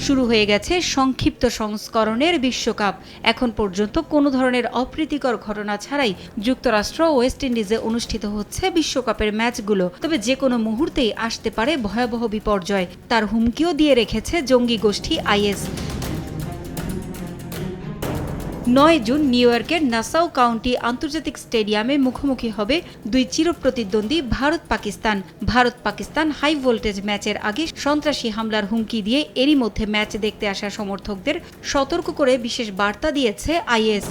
শুরু হয়ে গেছে সংক্ষিপ্ত সংস্করণের বিশ্বকাপ। এখন পর্যন্ত কোনো ধরনের অপ্রীতিকর ঘটনা ছাড়াই যুক্তরাষ্ট্র ও ওয়েস্ট ইন্ডিজে অনুষ্ঠিত হচ্ছে বিশ্বকাপের ম্যাচগুলো। তবে যে কোনো মুহূর্তেই আসতে পারে ভয়াবহ বিপর্যয়, তার হুমকিও দিয়ে রেখেছে জঙ্গি গোষ্ঠী আইএস। ৯ জুন নিউ ইয়র্কের নাসাউ কাউন্টি আন্তর্জাতিক স্টেডিয়ামে মুখোমুখি হবে দুই চিরপ্রতিদ্বন্দ্বী ভারত পাকিস্তান হাই ভোল্টেজ ম্যাচের আগে সন্ত্রাসী হামলার হুমকি দিয়ে এরই মধ্যে ম্যাচ দেখতে আসা সমর্থকদের সতর্ক করে বিশেষ বার্তা দিয়েছে আইএস।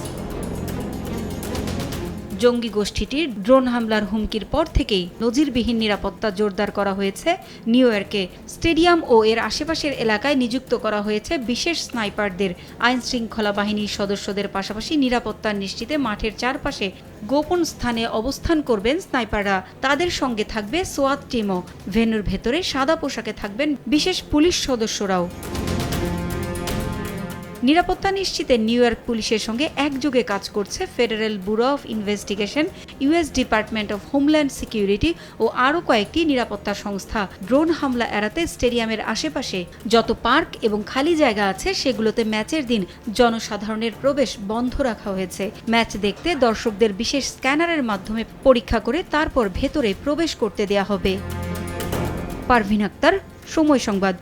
জঙ্গি গোষ্ঠীটির ড্রোন হামলার হুমকির পর থেকেই নজিরবিহীন নিরাপত্তা জোরদার করা হয়েছে নিউ ইয়র্কে। স্টেডিয়াম ও এর আশেপাশের এলাকায় নিযুক্ত করা হয়েছে বিশেষ স্নাইপারদের। আইন শৃঙ্খলা বাহিনীর সদস্যদের পাশাপাশি নিরাপত্তা নিশ্চিতে মাঠের চারপাশে গোপন স্থানে অবস্থান করবেন স্নাইপাররা। তাদের সঙ্গে থাকবে সোয়াত টিমও। ভেন্যুর ভেতরে সাদা পোশাকে থাকবেন বিশেষ পুলিশ সদস্যরাও। নিরাপত্তা নিশ্চিতে নিউ ইয়র্ক পুলিশের সঙ্গে একযোগে কাজ করছে federal bureau of investigation, US department of homeland security ও আরও কয়েকটি নিরাপত্তা সংস্থা। ড্রোন হামলা এড়াতে স্টেডিয়ামের আশেপাশে যত পার্ক এবং খালি জায়গা আছে সেগুলোতে ম্যাচের দিন জনসাধারণের প্রবেশ বন্ধ রাখা হয়েছে। ম্যাচ দেখতে দর্শকদের বিশেষ স্ক্যানারের মাধ্যমে পরীক্ষা করে তারপর ভেতরে প্রবেশ করতে দেয়া হবে। পারভিন আক্তার, সময় সংবাদ।